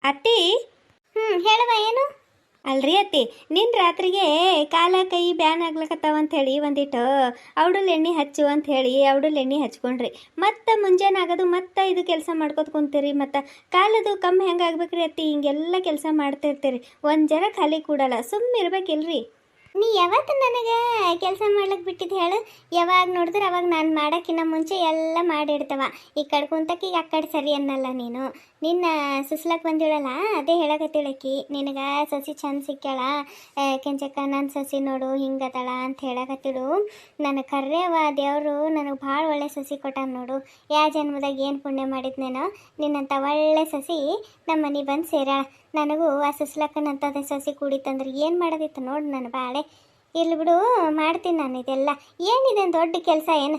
ಅತ್ತಿ. ಹೇಳವ ಏನು? ಅಲ್ರಿ ಅತ್ತಿ, ನಿನ್ನ ರಾತ್ರಿಗೆ ಕಾಲ ಕೈ ಬ್ಯಾನ್ ಆಗ್ಲಕತ್ತಾವ ಅಂತ ಹೇಳಿ ಒಂದಿಟ್ಟು ಔಡಲ್ ಎಣ್ಣೆ ಹಚ್ಚು ಅಂತ ಹೇಳಿ ಔಡಲ್ ಎಣ್ಣೆ ಹಚ್ಕೊಂಡ್ರಿ. ಮತ್ತೆ ಮುಂಜಾನೆ ಆಗೋದು ಮತ್ತೆ ಇದು ಕೆಲಸ ಮಾಡ್ಕೊತ ಕುಂತೀರಿ. ಮತ್ತು ಕಾಲದು ಕಮ್ಮಿ ಹೆಂಗೆ ಆಗ್ಬೇಕ್ರಿ ಅತ್ತಿ? ಹಿಂಗೆಲ್ಲ ಕೆಲಸ ಮಾಡ್ತಿರ್ತೀರಿ, ಒಂದು ಜರ ಖಾಲಿ ಕೂಡಲ್ಲ, ಸುಮ್ಮನೆ ಇರ್ಬೇಕಿಲ್ರಿ. ನೀ ಯಾವತ್ತು ನನಗೆ ಕೆಲಸ ಮಾಡ್ಲಿಕ್ಕೆ ಬಿಟ್ಟಿದ್ದು ಹೇಳು? ಯಾವಾಗ ನೋಡಿದ್ರೆ ಅವಾಗ ನಾನು ಮಾಡೋಕ್ಕಿಂತ ಮುಂಚೆ ಎಲ್ಲ ಮಾಡಿಡ್ತವ. ಈ ಕಡೆ ಕುಂತಕ್ಕೀಗ ಆ ಕಡೆ ಸರಿ ಅನ್ನಲ್ಲ ನೀನು. ನಿನ್ನ ಸುಸ್ಲಕ್ಕೆ ಬಂದಿಳಲ್ಲ ಅದೇ ಹೇಳಕತ್ತಿಳಕಿ ನಿನಗೆ ಸಸಿ ಚಂದ ಸಿಕ್ಕ್ಯಾಳ, ಕೆಂಚಕ್ಕ ನನ್ನ ಸಸಿ ನೋಡು ಹಿಂಗದಳ ಅಂತ ಹೇಳಕತ್ತಿಳು. ನನಗೆ ಕರ್ಯವ ದೇವರು ನನಗೆ ಭಾಳ ಒಳ್ಳೆ ಸಸಿ ಕೊಟ್ಟಾನ ನೋಡು. ಯಾವ ಜನ್ಮದಾಗ ಏನು ಪುಣ್ಯ ಮಾಡಿದ್ನೇನೋ ನಿನ್ನಂಥ ಒಳ್ಳೆ ಸಸಿ ನಮ್ಮ ಮನೆ ಬಂದು ಸೇರ್ಯಾಳ. ನನಗೂ ಆ ಸುಸ್ಲಕ್ಕನಂಥದ್ದು ಸಸಿ ಕುಡಿತಂದ್ರೆ ಏನು ಮಾಡೋದಿತ್ತು ನೋಡು ನನ್ನ ಬಾಳೆ. ಇಲ್ಲಿ ಬಿಡು, ಮಾಡ್ತೀನಿ ನಾನು ಇದೆಲ್ಲ. ಏನಿದೆ ದೊಡ್ಡ ಕೆಲಸ ಏನು?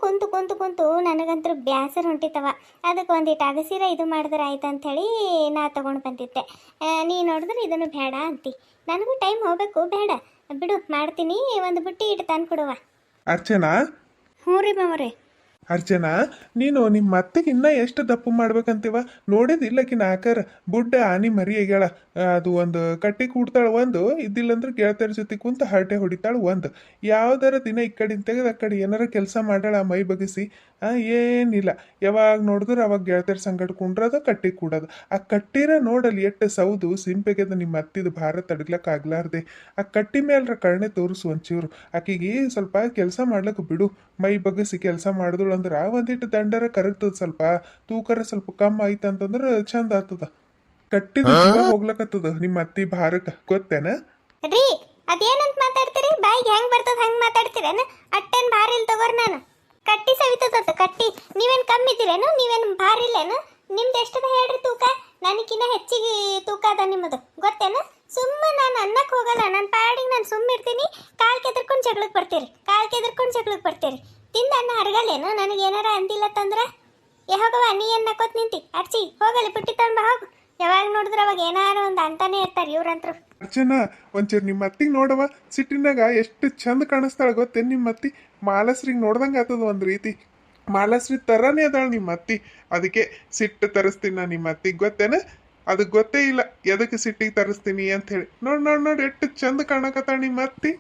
ಕುಂತು ಕುಂತು ಕುಂತು ನನಗಂತೂ ಬ್ಯಾಸರ ಹೊಂಟಿತವ. ಅದಕ್ಕೆ ಒಂದಿಟ್ಟು ಅಗಸೀರ ಇದು ಮಾಡಿದ್ರೆ ಆಯ್ತು ಅಂಥೇಳಿ ನಾ ತೊಗೊಂಡು ಬಂದಿದ್ದೆ. ನೀ ನೋಡಿದ್ರೆ ಇದನ್ನು ಬೇಡ ಅಂತಿ. ನನಗೂ ಟೈಮ್ ಹೋಗಬೇಕು, ಬೇಡ ಬಿಡು, ಮಾಡ್ತೀನಿ. ಒಂದು ಬುಟ್ಟಿ ಇಟ್ಟು ತಂದು ಕೊಡುವ. ಅರ್ಚನಾ, ಹ್ಞೂ ರೀ ಮಾವರೇ. ಅರ್ಚನಾ, ನೀನು ನಿಮ್ಮ ಅತ್ತೆಗೆ ಇನ್ನೂ ಎಷ್ಟು ದಪ್ಪು ಮಾಡ್ಬೇಕಂತೀವ? ನೋಡಿದಿಲ್ಲಕಿನ ಆಕಾರ ಬುಡ್ಡ ಆನಿ ಮರಿ ಆಗ್ಯಾಳ. ಅದು ಒಂದು ಕಟ್ಟಿ ಕೂಡ್ತಾಳೆ, ಒಂದು ಇದ್ದಿಲ್ಲಂದ್ರೆ ಗೆಳತಿಯರ ಜೊತೆ ಕುಂತ ಹರಟೆ ಹೊಡಿತಾಳೆ. ಒಂದು ಯಾವ್ದಾರ ದಿನ ಈ ಕಡೆಯಿಂದ ತೆಗೆದು ಆ ಕಡೆ ಏನಾರ ಕೆಲಸ ಮಾಡಾಳ ಮೈ ಬಗ್ಗಿಸಿ? ಏನಿಲ್ಲ, ಯಾವಾಗ ನೋಡಿದ್ರೆ ಅವಾಗ ಗೆಳತಿಯರ ಸಂಗಡ ಕುಂಡ್ರದ ಕಟ್ಟಿ ಕೂಡೋದು. ಆ ಕಟ್ಟಿರ ನೋಡಲ್ಲಿ ಎಷ್ಟು ಸೌದು ಸಿಂಪೆಗೆದ ನಿಮ್ಮ ಅತ್ತಿದ ಭಾರ ತಡಗ್ಲಕ್ಕೆ ಆಗ್ಲಾರ್ದೆ. ಆ ಕಟ್ಟಿ ಮೇಲ್ರ ಕರ್ಣೆ ತೋರಿಸು ಒಂಚೂರು. ಆಕಿಗೆ ಸ್ವಲ್ಪ ಕೆಲಸ ಮಾಡ್ಲಿಕ್ಕೆ ಬಿಡು. ಮೈ ಬಗ್ಗಿಸಿ ಕೆಲಸ ಮಾಡಿದಳು ಅಂದ್ರೆ ಒಂದಿಟ್ಟು ದಂಡರ ಕರಗ್ತದ, ಸ್ವಲ್ಪ ತೂಕರ ಸ್ವಲ್ಪ ಕಮ್ಮಿ ಆಯ್ತು ಅಂತಂದ್ರೆ ಚಂದ ಆಗ್ತದ. ಕಟ್ಟಿದ ಜೀವ ಹೋಗ್ಲಕತ್ತದ ನಿಮ್ಮ ಅತ್ತಿ ಭಾರಕ್ಕೆ, ಗೊತ್ತೇನ? ರೀ, ಅದೇನಂತ ಮಾತಾಡ್ತೀರಿ? ಬಾಯಿಗೆ ಹೆಂಗೆ ಬರ್ತದ ಹಂಗೆ ಮಾತಾಡ್ತೀರೇನು? ಅಟ್ಟೇನು ಭಾರಿ ಇಲ್ಲ ತಗೋರ್. ನಾನು ಕಟ್ಟಿ ಸವಿತದ ಕಟ್ಟಿ. ನೀವೇನು ಕಮ್ಮಿ ಇದ್ದೀರೇನು? ನೀವೇನು ಭಾರಿ ಇಲ್ಲೇನು? ನಿಮ್ದು ಎಷ್ಟದ ಹೇಳ್ರಿ ತೂಕ? ನನಗಿನ್ನ ಹೆಚ್ಚಿಗೆ ತೂಕ ಅದ ನಿಮ್ಮದು, ಗೊತ್ತೇನು? ಸುಮ್ಮನೆ ನಾನು ಅನ್ನಕ್ಕೆ ಹೋಗಲ್ಲ, ನನ್ನ ಪಾಡಿಗೆ ನಾನು ಸುಮ್ಮನೆ ಇರ್ತೀನಿ. ಕಾಲು ಕೆದರ್ಕೊಂಡು ಜಗಳಕ್ಕೆ ಬರ್ತೀರಿ. ತಿಂದ ಅನ್ನ ಹರಗಲ್ಲೇನು? ನನಗೆ ಏನಾರ ಅಂದಿಲ್ಲ ತಂದ್ರೆ ಯಾವಾಗವ ನೀ ಏನು ನಕ್ಕೋತ್ ನಿಂತಿ? ಅರ್ಚಿ ಹೋಗಲಿ, ಬಿಟ್ಟಿ ತಗೊಂಡ್ ಬಾ ಹೋಗು. ಯಾವಾಗ ನೋಡಿದ್ರೆ ಅವಾಗ ಏನಾರ ಒಂದು ಅಂತಾನೆ ಇರ್ತಾರೆ ಇವ್ರಂತ್ರು. ಅರ್ಚನಾ, ಒಂಚೂರು ನಿಮ್ಮ ಅತ್ತಿಗೆ ನೋಡವ, ಸಿಟ್ಟಿನಾಗ ಎಷ್ಟು ಚಂದ ಕಾಣಿಸ್ತಾಳೆ ಗೊತ್ತೇನು ನಿಮ್ಮ ಅತ್ತಿ? ಮಾಲಸ್ರಿಗೆ ನೋಡ್ದಂಗೆ ಆಗ್ತದ ಒಂದು ರೀತಿ. ಮಾಲಸ್ರಿ ಥರನೇ ಅದಾಳ ನಿಮ್ಮ ಅತ್ತಿ. ಅದಕ್ಕೆ ಸಿಟ್ಟು ತರಿಸ್ತೀನಿ ನಾನು ನಿಮ್ಮ ಅತ್ತಿಗೆ, ಗೊತ್ತೇನ? ಅದಕ್ಕೆ ಗೊತ್ತೇ ಇಲ್ಲ ಎದಕ್ಕೆ ಸಿಟ್ಟಿಗೆ ತರಿಸ್ತೀನಿ ಅಂತ ಹೇಳಿ. ನೋಡಿ ಎಷ್ಟು ಚಂದ ಕಾಣಕತ್ತಾಳ ನಿಮ್ಮ ಅತ್ತಿ.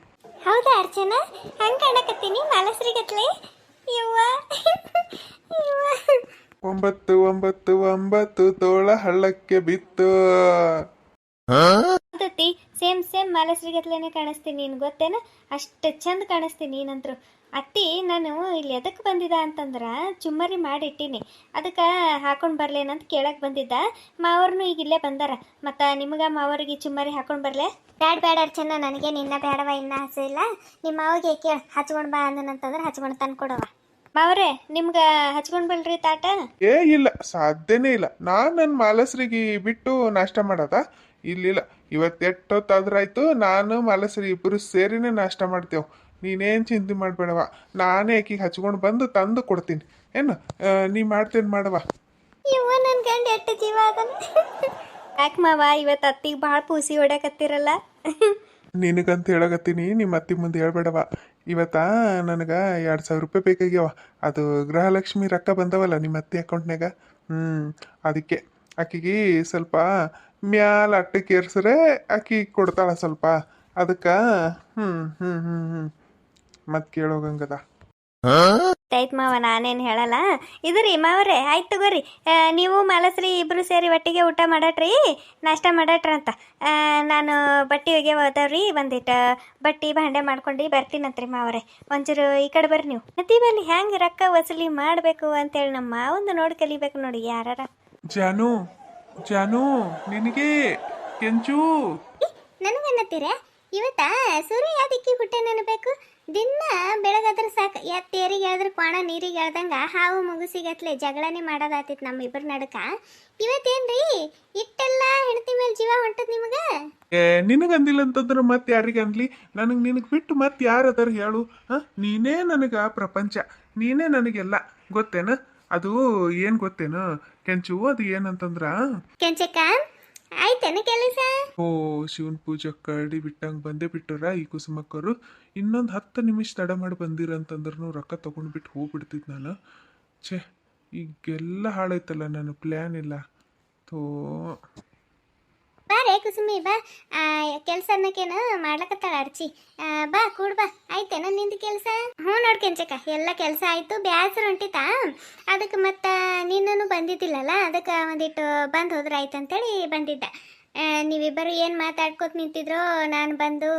ಹೌದಾ ಅರ್ಚನಾ? ಹಂಗೆ ಕಾಣಕತ್ತೀನಿ ಮಾಲಸ್ರಿಗತ್ಲೆ? ಯವ್ವ ಒಂಬತ್ತು ಒಂಬತ್ತು ಒಂಬತ್ತು ತೋಳ ಹಳ್ಳಕ್ಕೆ ಬಿತ್ತು. ಹೌದತ್ತಿ, ಸೇಮ್ ಮಾಲಸ್ರಿಗತ್ಲೇನೆ ಕಾಣಿಸ್ತೀನಿ ನೀನು, ಗೊತ್ತೇನ? ಅಷ್ಟು ಚಂದ ಕಾಣಿಸ್ತೀನಿ ನೀನಂತರು. ಅತ್ತಿ, ನಾನು ಇಲ್ಲಿ ಎದಕ್ಕೆ ಬಂದಿದ್ದ ಅಂತಂದ್ರೆ ಚುಮ್ಮರಿ ಮಾಡಿಟ್ಟೀನಿ, ಅದಕ್ಕೆ ಹಾಕೊಂಡು ಬರ್ಲೇನಂತ ಕೇಳಕ್ಕೆ ಬಂದಿದ್ದ. ಮಾವ್ರನ್ನೂ ಈಗ ಇಲ್ಲೇ ಬಂದಾರ. ಮತ್ತು ನಿಮಗೆ ಮಾವರಿಗೆ ಚುಮ್ಮರಿ ಹಾಕೊಂಡು ಬರಲೇ? ಬೇಡ ಅರ್ಚನಾ, ನನಗೆ ನಿನ್ನ ಬೇಡವ, ಇನ್ನೂ ಹಸು ಇಲ್ಲ. ನಿಮ್ಮ ಮಾವಿಗೆ ಕೇಳಿ ಹಚ್ಕೊಂಡು ಬಾ ಅಂದನಂತಂದ್ರೆ ಹಚ್ಕೊಂಡು ತಂದು ಕೊಡವ. ಮಾವ್ರೆ, ನಿಮ್ಗೆ ಹಚ್ಕೊಂಡು ಬಲ್ರಿ ತಾಟ? ಇಲ್ಲ, ಸಾಧ್ಯನೇ ಇಲ್ಲ. ನಾನು ನನ್ನ ಮಾಲಸ್ರಿಗೆ ಬಿಟ್ಟು ನಾಷ್ಟ ಮಾಡೋದ? ಇಲ್ಲಿಲ್ಲ, ಇವತ್ತು ಎಷ್ಟೊತ್ತಾದ್ರಾಯ್ತು, ನಾನು ಮಾಲಸ್ರಿ ಇಬ್ಬರು ಸೇರಿನೇ ನಾಷ್ಟ ಮಾಡ್ತೇವೆ. ನೀನೇನು ಚಿಂತೆ ಮಾಡಬೇಡವ, ನಾನೇ ಆಕಿಗೆ ಹಚ್ಕೊಂಡು ಬಂದು ತಂದು ಕೊಡ್ತೀನಿ. ಏನು ನೀ ಮಾಡ್ತೇನೆ ಮಾಡವ. ಇವ ನನ್ನ ಗಂಡ ಎಷ್ಟು ಜೀವ ಅದಂತ. ಯಾಕೆ ಮಾವ, ಇವತ್ತು ಅತ್ತಿಗೆ ಭಾಳ ಪೂಸಿ ಹೊಡ್ಯಾಕತ್ತೀರಲ್ಲ? ನಿನಗಂತ ಹೇಳಕತ್ತೀನಿ, ನಿಮ್ಮ ಅತ್ತಿ ಮುಂದೆ ಹೇಳ್ಬೇಡವ. ಇವತ್ತ ನನಗೆ 2,000 ರೂಪಾಯಿ ಬೇಕಾಗ್ಯಾವ. ಅದು ಗೃಹಲಕ್ಷ್ಮಿ ರೊಕ್ಕ ಬಂದವಲ್ಲ ನಿಮ್ಮ ಅತ್ತಿ ಅಕೌಂಟ್ನಾಗ. ಅದಕ್ಕೆ ಆಕಿಗೆ ಸ್ವಲ್ಪ ಮ್ಯಾಲ ಅಟ್ಟಕ್ಕೆ ಏರ್ಸ್ರೆ ಆಕಿ ಕೊಡ್ತಾಳ ಸ್ವಲ್ಪ. ಅದಕ್ಕೆ ಮತ್ತೆ ಕೇಳೋಗಂಗದ. ಆಯ್ತು ಮಾವ, ನಾನೇನು ಹೇಳಲ್ಲ. ಇದು ರೀ ಮಾವ್ರೆ, ಆಯ್ತು ತಗೋರಿ. ನೀವು ಮಾಲಸ್ರಿ ಇಬ್ಬರು ಸೇರಿ ಒಟ್ಟಿಗೆ ಊಟ ಮಾಡಟ್ರಿ, ನಾಷ್ಟ ಮಾಡಟ್ರ ಅಂತ. ನಾನು ಬಟ್ಟೆ ಒಗೆಯವ ಅದಾವ್ರಿ, ಬಂದಿಟ್ಟು ಬಟ್ಟೆ ಭಾಂಡೆ ಮಾಡ್ಕೊಂಡು ಬರ್ತೀನಂತ್ರಿ ಮಾವ್ರೆ. ಒಂಚೂರು ಈ ಕಡೆ ಬರ್ರಿ ನೀವು. ನದಿ ಬಲ್ಲಿ ಹೆಂಗೆ ರೊಕ್ಕ ವಸೂಲಿ ಮಾಡಬೇಕು ಅಂತೇಳಿ ನಮ್ಮ ಮಾವಂದು ನೋಡಿ ಕಲಿಬೇಕು ನೋಡಿ ಯಾರ. ಜಾನು ನಿನಗೆ ಕೆಂಚು ನನಗನ್ನತ್ತೀರ? ಇವತ್ತ ಸೂರ್ಯ ಯಾದಕ್ಕಿ ಹುಟ್ಟೆ ನೆನಬೇಕು. ದಿನ ಬೆಳಗಾದ್ರೆ ಸಾಕು, ತೇರಿಗೆ ಹೇಳಿದ್ರೆ ಕೋಣ ನೀರಿಗೆ ಹೇಳ್ದಂಗೆ ಹಾವು ಮುಗುಸಿಗತ್ಲೆ ಜಗಳನೇ ಮಾಡೋದಾತಿತ್ತು ನಮ್ಮ ಇಬ್ಬರ ನಡಕ. ಇವತ್ತೇನ್ರಿ ಇಟ್ಟೆಲ್ಲ ಹೆಂಡತಿ ಮೇಲೆ ಜೀವ ಹೊಂಟದ್ ನಿಮಗೆ? ನಿನಗಂದಿಲ್ಲ ಅಂತಂದ್ರೆ ಮತ್ತೆ ಯಾರಿಗೆ ಅನ್ಲಿ? ನಿನಗೆ ಬಿಟ್ಟು ಮತ್ತೆ ಯಾರದಾರ ಹೇಳು? ನೀನೇ ನನಗೆ ಪ್ರಪಂಚ, ನೀನೇ ನನಗೆಲ್ಲ, ಗೊತ್ತೇನು? ಅದು ಏನು ಗೊತ್ತೇನು ಕೆಂಚು? ಅದು ಏನಂತಂದ್ರ ಕೆಂಚಕ್ಕ ಆಯ್ತೇನು ಕೆಲಸ? ಶಿವನ್ ಪೂಜೆ ಕರಡಿ ಬಿಟ್ಟಂಗೆ ಬಂದೇ ಬಿಟ್ಟರ ಈ ಕುಸುಮಕ್ಕರು. ಇನ್ನೊಂದು 10 ನಿಮಿಷ ತಡ ಮಾಡಿ ಬಂದಿರಂತಂದ್ರೂ ರೊಕ್ಕ ತೊಗೊಂಡ್ಬಿಟ್ಟು ಹೋಗ್ಬಿಡ್ತಿದ್ ನಾನು. ಛೇ, ಈಗೆಲ್ಲ ಹಾಳಾಯ್ತಲ್ಲ, ನನ್ನ ಪ್ಲ್ಯಾನ್ ಇಲ್ಲ. ಕುಸುಮಿ ಬಾ ಕೆಲಸ ಅನ್ನಕೇನ ಮಾಡ್ಲಕತ್ತಾಳ ಅರ್ಚಿ ಬಾ ಕೂಡ್ ಬಾ ಆಯ್ತೇನ ನಿಂದು ಕೆಲಸ ಹ್ಞೂ ನೋಡ್ಕೆಂಚಕ್ಕ ಎಲ್ಲ ಕೆಲಸ ಆಯ್ತು ಬ್ಯಾಸರ ಹೊಂಟಿತಾ ಅದಕ್ಕೆ ಮತ್ತೆ ನೀನು ಬಂದಿದ್ದಿಲ್ಲಲ್ಲ ಅದಕ್ಕೆ ಒಂದಿಟ್ಟು ಬಂದು ಹೋದ್ರೆ ಆಯ್ತು ಅಂತೇಳಿ ಬಂದಿದ್ದೆ ನೀವಿಬ್ಬರು ಏನು ಮಾತಾಡ್ಕೊತ ನಿಂತಿದ್ರೋ ನಾನು ಬಂದು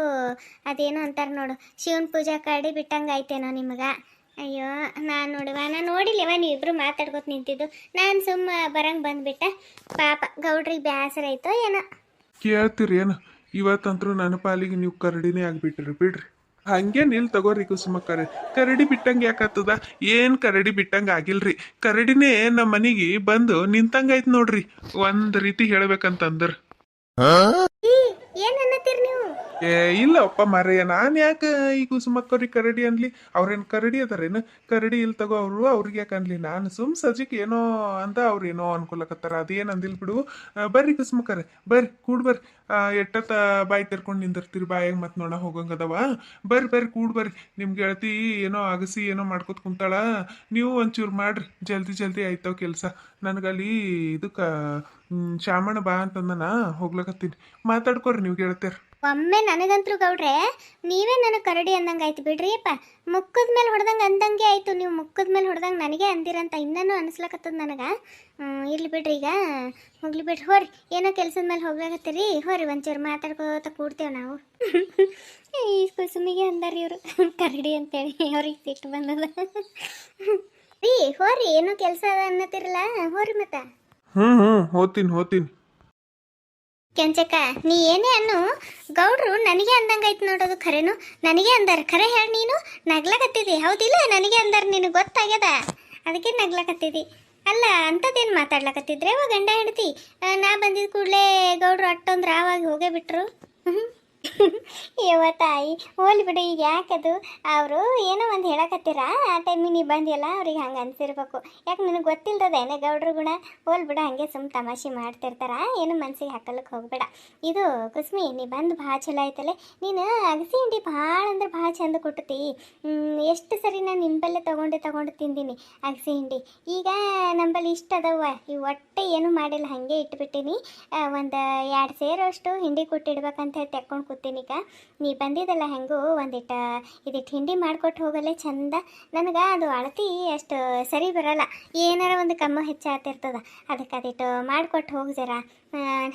ಅದೇನೋ ಅಂತಾರೆ ನೋಡು ಶಿವನ ಪೂಜಾ ಕಡಿ ಬಿಟ್ಟಂಗೆ ಆಯ್ತೇನೋ ನಿಮಗೆ ಅಯ್ಯೋ ನಾನು ನೋಡಿಲ್ಲವ ನೀವಿಬ್ರು ಮಾತಾಡ್ಕೊತ ನಿಂತಿದ್ದು ನಾನು ಸುಮ್ಮ ಬರಂಗೆ ಬಂದ್ಬಿಟ್ಟೆ ಪಾಪ ಗೌಡ್ರಿಗೆ ಬೇಸರ ಆಯ್ತೋ ಏನೋ ಕೇಳ್ತೀರಿ ಏನು ಇವತ್ತಂತರೂ ನನ್ನ ಪಾಲಿಗೆ ನೀವು ಕರಡಿನೇ ಆಗ್ಬಿಟ್ರಿ ಬಿಡ್ರಿ ಹಂಗೇನು ಇಲ್ಲಿ ತಗೋರಿ ಕುಸುಮಕ್ಕರೆ ಕರಡಿ ಬಿಟ್ಟಂಗೆ ಯಾಕತ್ತದ ಏನು ಕರಡಿ ಬಿಟ್ಟಂಗೆ ಆಗಿಲ್ರಿ ಕರಡಿನೇ ನಮ್ಮ ಮನೆಗೆ ಬಂದು ನಿಂತಂಗಾಯ್ತು ನೋಡ್ರಿ ಒಂದು ರೀತಿ ಹೇಳ್ಬೇಕಂತಂದ್ರೆ ಏನು ಅನ್ನತ್ತೀರಿ ನೀವು ಇಲ್ಲಪ್ಪ ಮಾರಯ್ಯ ನಾನು ಯಾಕೆ ಈ ಕುಸುಮಕ್ಕವ್ರಿಗೆ ಕರಡಿ ಅನ್ಲಿ ಅವ್ರೇನು ಕರಡಿ ಅದಾರೇನು ಕರಡಿ ಇಲ್ಲಿ ತಗೋ ಅವ್ರಿಗೆ ಯಾಕೆ ಅನ್ಲಿ ನಾನು ಸುಮ್ ಸಜ್ಜಿಗೆ ಏನೋ ಅಂತ ಅವ್ರು ಏನೋ ಅನ್ಕೊಳಕತ್ತಾರ ಅದೇನು ಅಂದಿಲ್ ಬಿಡು ಬರ್ರಿ ಕುಸುಮಕ್ಕರೆ ಬರ್ರಿ ಕೂಡ್ ಬರ್ರಿ ಎಟ್ಟತ್ತ ಬಾಯಿ ತೆರ್ಕೊಂಡು ನಿಂದಿರ್ತೀರಿ ಬಾಯಾಗ ಮತ್ತೆ ನೋಡ ಹೋಗಂಗದವ ಬರ್ರಿ ಕೂಡ್ ಬರ್ರಿ ನಿಮ್ಗೆ ಗೆಳತಿ ಏನೋ ಅಗಸಿ ಏನೋ ಮಾಡ್ಕೊತ ಕುಂತಾಳ ನೀವು ಒಂಚೂರು ಮಾಡ್ರಿ ಜಲ್ದಿ ಆಯ್ತಾವ ಕೆಲಸ ನನಗಲ್ಲಿ ಇದಕ್ಕೆ ಶಾಮಣ್ಣ ಬಾ ಅಂತಂದನ ಹೋಗ್ಲಕತ್ತೀನಿ ಮಾತಾಡ್ಕೊರಿ ನೀವು ಗೆಳತಿಯರ್ ಒಮ್ಮೆ ನನಗಂತೂ ಗೌಡ್ರೆ ನೀವೇ ನನಗೆ ಕರಡಿ ಅಂದಂಗೆ ಆಯ್ತು ಬಿಡ್ರಿ ಅಪ್ಪ ಮುಕ್ಕದ ಮೇಲೆ ಹೊಡೆದಂಗೆ ಅಂದಂಗೆ ಆಯಿತು ನೀವು ಮುಕ್ಕದ ಮೇಲೆ ಹೊಡೆದಂಗೆ ನನಗೆ ಅಂದಿರಂತ ಇನ್ನೂ ಅನಿಸ್ಲಕತ್ತದ ನನಗೆ ಇರ್ಲಿ ಬಿಡ್ರಿ ಈಗ ಹೋಗ್ಲಿ ಬಿಡ್ರಿ ಹೋರಿ ಏನೋ ಕೆಲಸದ ಮೇಲೆ ಹೋಗ್ಲಾಕತ್ತೀರಿ ಹೋರಿ ಒಂಚೂರು ಮಾತಾಡ್ಕೋತ ಕೂಡ್ತೇವೆ ನಾವು ಈ ಕುಸುಮಿಗೆ ಅಂದಾರ ಇವರು ಕರಡಿ ಅಂತೇಳಿ ಅವ್ರಿಗೆ ಸಿಟ್ಟು ಬಂದದ ರೀ ಹೋರಿ ಏನೋ ಕೆಲಸ ಅದ ಅನ್ನತ್ತಿರಲ್ಲ ಹೋರಿ ಮತ್ತೆ ಹೋತೀನಿ ಕೆಂಚಕ್ಕ ನೀ ಏನೇ ಅನ್ನು ಗೌಡ್ರು ನನಗೆ ಅಂದಂಗಾಯ್ತು ನೋಡೋದು ಖರೇನು ನನಗೆ ಅಂದಾರ ಖರೆ ಹೇಳಿ ನೀನು ನಗ್ಲಕತ್ತಿದಿ ಹೌದಿಲ್ಲ ನನಗೆ ಅಂದಾರ ನಿನಗೆ ಗೊತ್ತಾಗ್ಯದ ಅದಕ್ಕೆ ನಗ್ಲಕತ್ತಿದಿ ಅಲ್ಲ ಅಂಥದ್ದೇನು ಮಾತಾಡ್ಲಕತ್ತಿದ್ರೆ ಅವ ಗಂಡ ಹೆಂಡತಿ ನಾ ಬಂದಿದ್ದ ಕೂಡಲೇ ಗೌಡ್ರು ಅಟ್ಟೊಂದ್ರೆ ಆವಾಗ ಹೋಗೇ ಬಿಟ್ರು ಯವ್ವ ತಾಯಿ ಹೋಲಿ ಬಿಡು ಈಗ ಯಾಕದು ಅವರು ಏನೋ ಒಂದು ಹೇಳಕತ್ತೀರ ಆ ಟೈಮಿಗೆ ನೀ ಬಂದಿಲ್ಲ ಅವ್ರಿಗೆ ಹಂಗೆ ಅನ್ಸಿರ್ಬೇಕು ಯಾಕೆ ನಿನಗೆ ಗೊತ್ತಿಲ್ದದೇನೆ ಗೌಡ್ರು ಗುಣ ಹೋಲ್ ಬಿಡು ಹಂಗೆ ಸುಮ್ಮ ತಮಾಷೆ ಮಾಡ್ತಿರ್ತಾರ ಏನು ಮನ್ಸಿಗೆ ಹಾಕಲಕ್ಕೆ ಹೋಗ್ಬೇಡ ಇದು ಕುಸ್ಮಿ ನೀ ಬಂದು ಭಾಳ ಚಲೋ ಆಯ್ತಲ್ಲೇ ನೀನು ಅಗಸಿ ಹಿಂಡಿ ಭಾಳ ಅಂದ್ರೆ ಭಾಳ ಚಂದ ಕೊಟ್ಟತಿ ಎಷ್ಟು ಸರಿ ನಾನು ನಿಂಬಲ್ಲೇ ತೊಗೊಂಡು ತಿಂದೀನಿ ಅಗಸಿ ಹಿಂಡಿ ಈಗ ನಂಬಲ್ಲಿ ಇಷ್ಟ ಅದವ್ವ ಈ ಒಟ್ಟೆ ಏನು ಮಾಡಿಲ್ಲ ಹಾಗೆ ಇಟ್ಬಿಟ್ಟೀನಿ ಒಂದು 2 ಸೇರಷ್ಟು ಹಿಂಡಿ ಕೊಟ್ಟಿಡ್ಬೇಕಂತ ಹೇಳಿ ತೆಕ್ಕೊಂಡು ಕೂತೀನಿಕ ನೀ ಬಂದಿದ್ದಲ್ಲ ಹೆಂಗೂ ಒಂದಿಟ್ಟು ಹಿಂಡಿ ಮಾಡ್ಕೊಟ್ಟು ಹೋಗಲ್ಲೇ ಚಂದ ನನಗೆ ಅದು ಅಳತಿ ಅಷ್ಟು ಸರಿ ಬರಲ್ಲ ಏನಾರ ಒಂದು ಕಮ್ಮ ಹೆಚ್ಚಾಗ್ತಿರ್ತದ ಅದಕ್ಕೆ ಅದಿಟ್ಟು ಮಾಡ್ಕೊಟ್ಟು ಹೋಗಿ ಜರ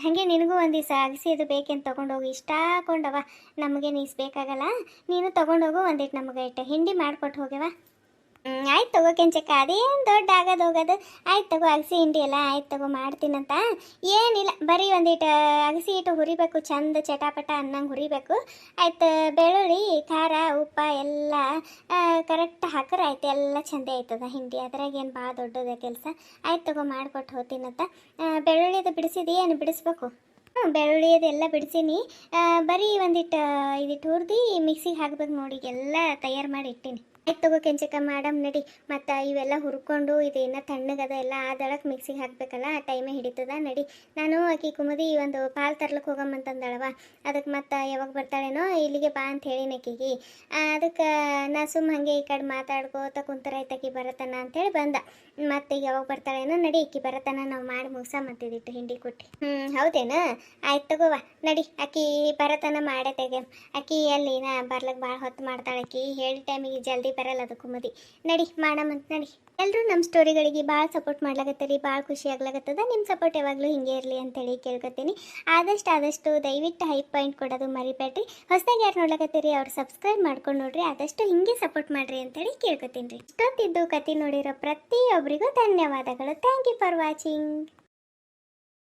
ಹಾಗೆ ನಿನಗೂ ಒಂದು ದಿವಸ ಅಗಸಿ ಅದು ಬೇಕೇನು ತೊಗೊಂಡೋಗಿ ಇಷ್ಟ ಹಾಕೊಂಡವ ನಮಗೇನು ಬೇಕಾಗಲ್ಲ ನೀನು ತೊಗೊಂಡೋಗು ಒಂದಿಟ್ಟು ನಮಗೆ ಇಟ್ಟು ಹಿಂಡಿ ಮಾಡ್ಕೊಟ್ಟು ಹೋಗ್ಯವ ಆಯ್ತು ತಗೋ ಕೆಂಚಕ್ಕ ಅದೇನು ದೊಡ್ಡ ಹೋಗೋದು ಆಯ್ತು ತಗೋ ಅಗಸಿ ಹಿಂಡಿ ಎಲ್ಲ ಆಯ್ತು ತಗೋ ಮಾಡ್ತೀನಂತ ಏನಿಲ್ಲ ಬರೀ ಒಂದಿಟ್ಟು ಅಗಸಿ ಇಟ್ಟು ಹುರಿಬೇಕು ಚಂದ ಚಟಾಪಟ ಅನ್ನಂಗೆ ಹುರಿಬೇಕು ಆಯ್ತು ಬೆಳ್ಳುಳ್ಳಿ ಖಾರ ಉಪ್ಪ ಎಲ್ಲ ಕರೆಕ್ಟ್ ಹಾಕ್ರೆ ಆಯ್ತು ಎಲ್ಲ ಚಂದ ಆಯ್ತದ ಹಿಂಡಿ ಅದ್ರಾಗ ಏನು ಭಾಳ ದೊಡ್ಡದ ಕೆಲಸ ಆಯ್ತು ತಗೋ ಮಾಡ್ಕೊಟ್ಟು ಹೋಗ್ತೀನಂತ ಬೆಳ್ಳುಳ್ಳಿದು ಬಿಡಿಸಿದಿ ಏನು ಬಿಡಿಸ್ಬೇಕು ಬೆಳ್ಳುಳ್ಳಿ ಅದೆಲ್ಲ ಬಿಡಿಸೀನಿ ಬರೀ ಒಂದಿಟ್ಟು ಹುರಿದು ಮಿಕ್ಸಿಗೆ ಹಾಕ್ಬೇಕು ನೋಡಿ ಎಲ್ಲ ತಯಾರು ಮಾಡಿ ಇಟ್ಟೀನಿ ಆಯ್ತು ತಗೋ ಕೆಂಚಕ್ಕ ಮಾಡಮ್ ನಡಿ ಮತ್ತು ಇವೆಲ್ಲ ಹುರ್ಕೊಂಡು ಇದೇನ ತಣ್ಣಗದ ಎಲ್ಲ ಆದಳಕ್ಕೆ ಮಿಕ್ಸಿಗೆ ಹಾಕಬೇಕಲ್ಲ ಆ ಟೈಮೇ ಹಿಡಿತದ ನಡಿ ನಾನು ಆಕಿ ಕುಮದಿ ಒಂದು ಪಾಲು ತರ್ಲಿಕ್ಕೆ ಹೋಗಮ್ಮಂತಂದಳವ ಅದಕ್ಕೆ ಮತ್ತು ಯಾವಾಗ ಬರ್ತಾಳೇನೋ ಇಲ್ಲಿಗೆ ಬಾ ಅಂತ ಹೇಳಿನ ಆಕಿಗೆ ಅದಕ್ಕೆ ನಾ ಸುಮ್ಮ ಹಾಗೆ ಈ ಕಡೆ ಮಾತಾಡ್ಕೋತ ಕುಂತರಾಯ್ತು ಆಕಿ ಬರತನ ಅಂಥೇಳಿ ಬಂದ ಮತ್ತು ಈಗ ಯಾವಾಗ ಬರ್ತಾಳೇನೋ ನಡಿ ಆಕಿ ಬರತನ ನಾವು ಮಾಡಿ ಮುಗಿಸಮ್ಮತ್ತಿದಿಟ್ಟು ಹಿಂಡಿ ಕೊಟ್ಟು ಹೌದೇನಾ ಆಯ್ತು ತಗೋವ ನಡಿ ಆಕಿ ಬರತನ ಮಾಡೇ ತೆಗೆ ಆಕಿ ಅಲ್ಲಿ ನಾ ಬರ್ಲಿಕ್ಕೆ ಭಾಳ ಹೊತ್ತು ಮಾಡ್ತಾಳೆ ಆಕಿ ಹೇಳಿ ಟೈಮಿಗೆ ಜಲ್ದಿ ಬರಲ್ಲ ಅದು ಕುಮದಿ ನಡಿ ಮಾಡಮಂತ ನಡಿ ಎಲ್ಲರೂ ನಮ್ಮ ಸ್ಟೋರಿಗಳಿಗೆ ಭಾಳ ಸಪೋರ್ಟ್ ಮಾಡ್ಲಾಗತ್ತೀರಿ ಭಾಳ ಖುಷಿ ಆಗ್ಲಾಗತ್ತದ ನಿಮ್ಮ ಸಪೋರ್ಟ್ ಯಾವಾಗಲೂ ಹಿಂಗೆ ಇರಲಿ ಅಂತೇಳಿ ಕೇಳ್ಕೊತೀನಿ ಆದಷ್ಟು ದಯವಿಟ್ಟು ಹೈಪ್ ಪಾಯಿಂಟ್ ಕೊಡೋದು ಮರಿಬೇಡ್ರಿ ಹೊಸದಾಗಿ ಯಾರು ನೋಡ್ಲಾಗತ್ತೀರಿ ಅವ್ರು ಸಬ್ಸ್ಕ್ರೈಬ್ ಮಾಡ್ಕೊಂಡು ನೋಡ್ರಿ ಆದಷ್ಟು ಹಿಂಗೆ ಸಪೋರ್ಟ್ ಮಾಡ್ರಿ ಅಂತೇಳಿ ಕೇಳ್ಕೊತೀನಿ ರೀ ಇಷ್ಟೊತ್ತಿದ್ದು ಕತೆ ನೋಡಿರೋ ಪ್ರತಿಯೊಬ್ಬರಿಗೂ ಧನ್ಯವಾದಗಳು ಥ್ಯಾಂಕ್ ಯು ಫಾರ್ ವಾಚಿಂಗ್